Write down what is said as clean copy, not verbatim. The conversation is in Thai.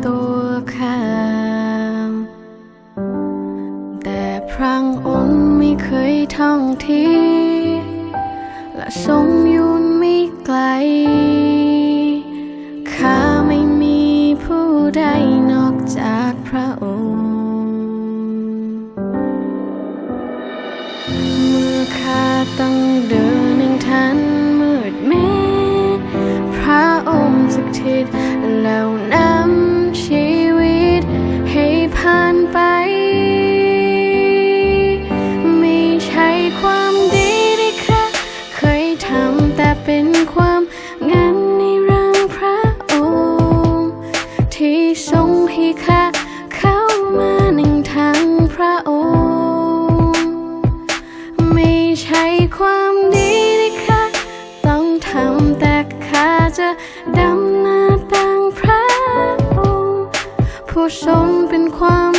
ตัวข้าแต่พระองค์ไม่เคยท่องทีและทรงอยู่ไม่ไกลข้าไม่มีผู้ใดนอกจากพระองค์เมื่อข้าต้องเดินในทางมืดมิดพระองค์สถิตแล้วนำชีวิตให้ผ่านไปไม่ใช่ความดีที่ข้าเคยทำแต่เป็นความงามในร่างพระองค์ที่ทรงให้ข้าเข้ามาในทางพระองค์ไม่ใช่ความดีที่ข้าต้องทำแต่ข้าจะดำหน้าตามพระองค์ผู้ทรงเป็นความ